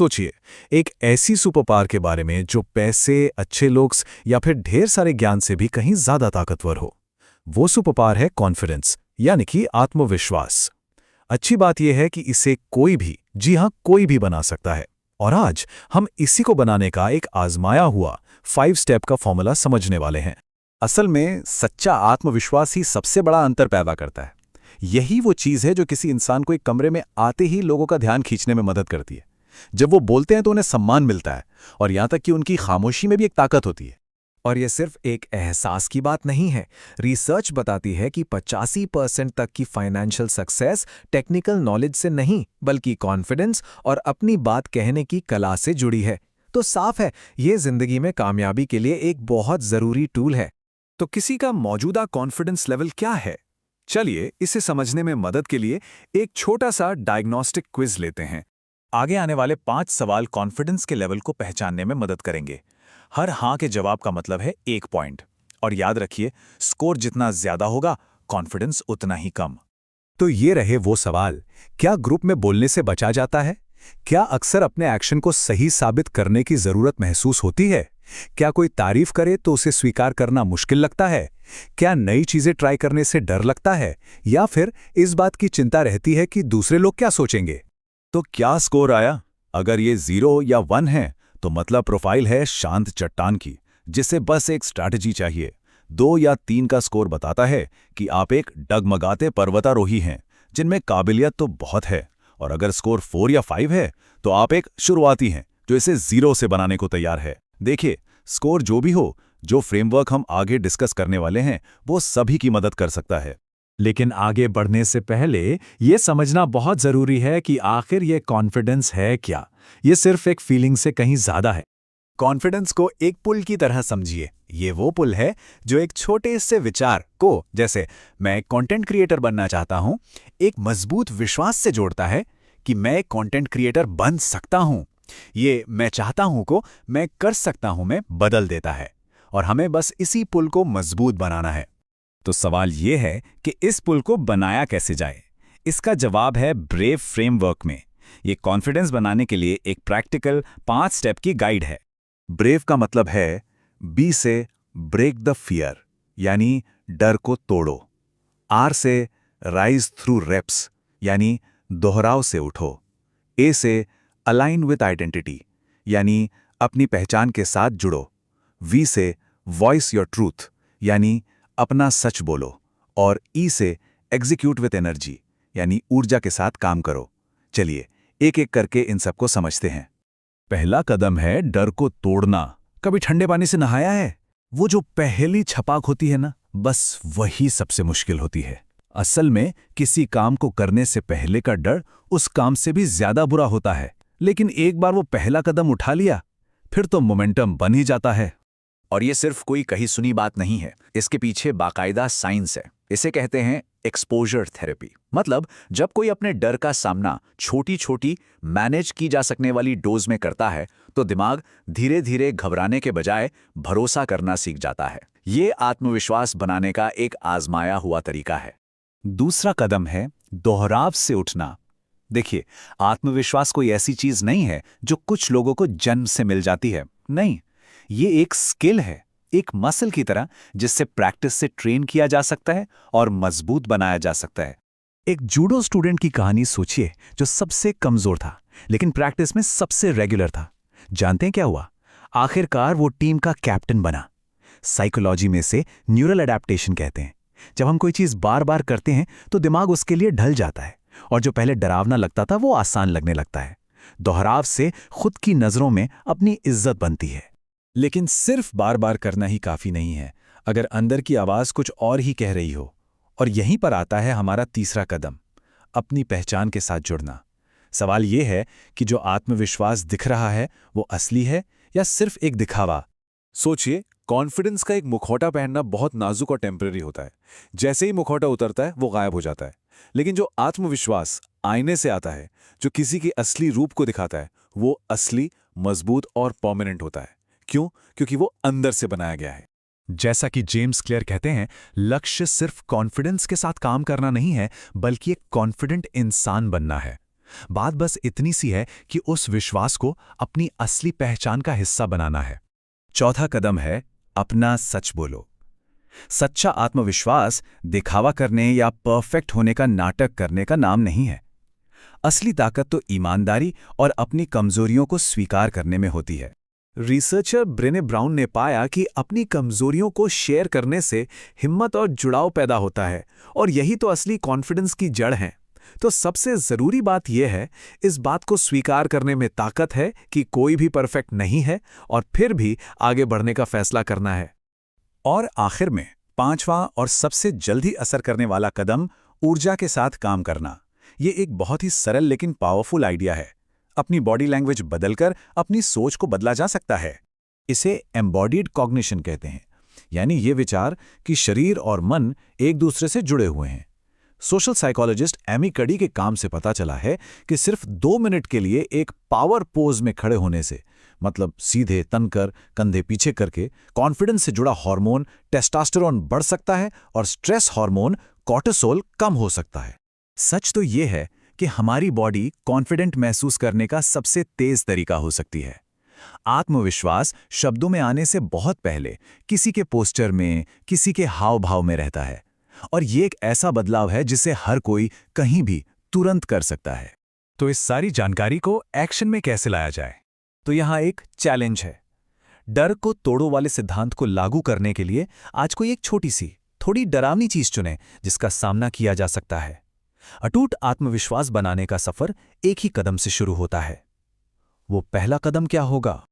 सोचिए, एक ऐसी सुपर पावर के बारे में जो पैसे, अच्छे लुक्स या फिर ढेर सारे ज्ञान से भी कहीं ज्यादा ताकतवर हो। वो सुपर पावर है कॉन्फिडेंस, यानी कि आत्मविश्वास। अच्छी बात यह है कि इसे कोई भी, जी हां कोई भी बना सकता है। और आज हम इसी को बनाने का एक आजमाया हुआ 5 स्टेप का फॉर्मूला समझने वाले हैं। असल में सच्चा आत्मविश्वास ही सबसे बड़ा अंतर पैदा करता है। यही वो चीज़ है जो किसी इंसान को एक कमरे में आते ही लोगों का ध्यान खींचने में मदद करती है। जब वो बोलते हैं तो उन्हें सम्मान मिलता है, और यहां तक कि उनकी खामोशी में भी एक ताकत होती है। और ये सिर्फ एक एहसास की बात नहीं है। रिसर्च बताती है कि 85% तक की फाइनेंशियल सक्सेस टेक्निकल नॉलेज से नहीं, बल्कि कॉन्फिडेंस और अपनी बात कहने की कला से जुड़ी है। तो साफ है, ये जिंदगी में कामयाबी के लिए एक बहुत जरूरी टूल है। तो किसी का मौजूदा कॉन्फिडेंस लेवल क्या है? चलिए इसे समझने में मदद के लिए एक छोटा सा डायग्नोस्टिक क्विज लेते हैं। आगे आने वाले 5 सवाल कॉन्फिडेंस के लेवल को पहचानने में मदद करेंगे। हर हाँ के जवाब का मतलब है 1 पॉइंट। और याद रखिए, स्कोर जितना ज्यादा होगा, कॉन्फिडेंस उतना ही कम। तो ये रहे वो सवाल। क्या ग्रुप में बोलने से बचा जाता है? क्या अक्सर अपने एक्शन को सही साबित करने की जरूरत महसूस होती है? क्या कोई तारीफ करे तो उसे स्वीकार करना मुश्किल लगता है? क्या नई चीजें ट्राई करने से डर लगता है, या फिर इस बात की चिंता रहती है कि दूसरे लोग क्या सोचेंगे? तो क्या स्कोर आया? अगर ये 0 या 1 है तो मतलब प्रोफाइल है शांत चट्टान की, जिसे बस एक स्ट्रैटेजी चाहिए। 2 या 3 का स्कोर बताता है कि आप एक डगमगाते पर्वतारोही हैं, जिनमें काबिलियत तो बहुत है। और अगर स्कोर 4 या 5 है तो आप एक शुरुआती हैं जो इसे 0 से बनाने को तैयार है। देखिए, स्कोर जो भी हो, जो फ्रेमवर्क हम आगे डिस्कस करने वाले हैं वो सभी की मदद कर सकता है। लेकिन आगे बढ़ने से पहले ये समझना बहुत जरूरी है कि आखिर ये कॉन्फिडेंस है क्या। ये सिर्फ एक फीलिंग से कहीं ज्यादा है। कॉन्फिडेंस को एक पुल की तरह समझिए। ये वो पुल है जो एक छोटे से विचार को, जैसे मैं एक कंटेंट क्रिएटर बनना चाहता हूं, एक मजबूत विश्वास से जोड़ता है कि मैं एक कंटेंट क्रिएटर बन सकता हूं। ये मैं चाहता हूं को मैं कर सकता हूं में बदल देता है, और हमें बस इसी पुल को मजबूत बनाना है। तो सवाल ये है कि इस पुल को बनाया कैसे जाए। इसका जवाब है ब्रेव फ्रेमवर्क में। ये कॉन्फिडेंस बनाने के लिए एक प्रैक्टिकल 5 स्टेप की गाइड है। ब्रेव का मतलब है बी से ब्रेक द फियर, यानी डर को तोड़ो। आर से राइज थ्रू रेप्स, यानी दोहराव से उठो। ए से अलाइन विद आइडेंटिटी, यानी अपनी पहचान के साथ जुड़ो। वी से वॉइस योर ट्रूथ, यानी अपना सच बोलो। और ई से एग्जीक्यूट विद एनर्जी, यानी ऊर्जा के साथ काम करो। चलिए एक एक करके इन सबको समझते हैं। पहला कदम है डर को तोड़ना। कभी ठंडे पानी से नहाया है? वो जो पहली छपाक होती है ना, बस वही सबसे मुश्किल होती है। असल में किसी काम को करने से पहले का डर उस काम से भी ज्यादा बुरा होता है। लेकिन एक बार वो पहला कदम उठा लिया, फिर तो मोमेंटम बन ही जाता है। और ये सिर्फ कोई कही सुनी बात नहीं है, इसके पीछे बाकायदा साइंस है। इसे कहते हैं एक्सपोजर थेरेपी। मतलब जब कोई अपने डर का सामना छोटी छोटी मैनेज की जा सकने वाली डोज में करता है, तो दिमाग धीरे धीरे घबराने के बजाय भरोसा करना सीख जाता है। ये आत्मविश्वास बनाने का एक आजमाया हुआ तरीका है। दूसरा कदम है दोहराव से उठना। देखिए, आत्मविश्वास कोई ऐसी चीज नहीं है जो कुछ लोगों को जन्म से मिल जाती है। नहीं, ये एक स्किल है, एक मसल की तरह, जिससे प्रैक्टिस से ट्रेन किया जा सकता है और मजबूत बनाया जा सकता है। एक जूडो स्टूडेंट की कहानी सोचिए, जो सबसे कमजोर था लेकिन प्रैक्टिस में सबसे रेगुलर था। जानते हैं क्या हुआ? आखिरकार वो टीम का कैप्टन बना। साइकोलॉजी में से न्यूरल अडेप्टेशन कहते हैं। जब हम कोई चीज बार बार करते हैं तो दिमाग उसके लिए ढल जाता है, और जो पहले डरावना लगता था वो आसान लगने लगता है। दोहराव से खुद की नजरों में अपनी इज्जत बनती है। लेकिन सिर्फ बार बार करना ही काफी नहीं है, अगर अंदर की आवाज कुछ और ही कह रही हो। और यहीं पर आता है हमारा तीसरा कदम, अपनी पहचान के साथ जुड़ना। सवाल यह है कि जो आत्मविश्वास दिख रहा है वो असली है या सिर्फ एक दिखावा। सोचिए, कॉन्फिडेंस का एक मुखौटा पहनना बहुत नाजुक और टेम्पररी होता है। जैसे ही मुखौटा उतरता है वो गायब हो जाता है। लेकिन जो आत्मविश्वास आईने से आता है, जो किसी के असली रूप को दिखाता है, वो असली, मजबूत और परमानेंट होता है। क्यों? क्योंकि वो अंदर से बनाया गया है। जैसा कि जेम्स क्लियर कहते हैं, लक्ष्य सिर्फ कॉन्फिडेंस के साथ काम करना नहीं है, बल्कि एक कॉन्फिडेंट इंसान बनना है। बात बस इतनी सी है कि उस विश्वास को अपनी असली पहचान का हिस्सा बनाना है। चौथा कदम है अपना सच बोलो। सच्चा आत्मविश्वास दिखावा करने या परफेक्ट होने का नाटक करने का नाम नहीं है। असली ताकत तो ईमानदारी और अपनी कमजोरियों को स्वीकार करने में होती है। रिसर्चर ब्रेने ब्राउन ने पाया कि अपनी कमजोरियों को शेयर करने से हिम्मत और जुड़ाव पैदा होता है, और यही तो असली कॉन्फिडेंस की जड़ है। तो सबसे जरूरी बात यह है, इस बात को स्वीकार करने में ताकत है कि कोई भी परफेक्ट नहीं है, और फिर भी आगे बढ़ने का फैसला करना है। और आखिर में पांचवां और सबसे जल्दी असर करने वाला कदम ऊर्जा के साथ काम करना। ये एक बहुत ही सरल लेकिन पावरफुल आइडिया है। अपनी बॉडी लैंग्वेज बदलकर अपनी सोच को बदला जा सकता है। इसे एम्बॉडीड कॉग्निशन कहते हैं, यानी ये विचार कि शरीर और मन एक दूसरे से जुड़े हुए हैं। सोशल साइकोलॉजिस्ट एमी कडी के काम से पता चला है कि सिर्फ 2 मिनट के लिए एक पावर पोज में खड़े होने से, मतलब सीधे तनकर कंधे पीछे करके, कॉन्फिडेंस से जुड़ा हार्मोन टेस्टोस्टेरोन बढ़ सकता है और स्ट्रेस हार्मोन कॉर्टिसोल कम हो सकता है। सच तो ये है कि हमारी बॉडी कॉन्फिडेंट महसूस करने का सबसे तेज तरीका हो सकती है। आत्मविश्वास शब्दों में आने से बहुत पहले किसी के पोस्चर में, किसी के हाव भाव में रहता है, और ये एक ऐसा बदलाव है जिसे हर कोई कहीं भी तुरंत कर सकता है। तो इस सारी जानकारी को एक्शन में कैसे लाया जाए? तो यहाँ एक चैलेंज है। डर को तोड़ो वाले सिद्धांत को लागू करने के लिए आज कोई एक छोटी सी, थोड़ी डरावनी चीज चुने जिसका सामना किया जा सकता है। अटूट आत्मविश्वास बनाने का सफर एक ही कदम से शुरू होता है। वो पहला कदम क्या होगा?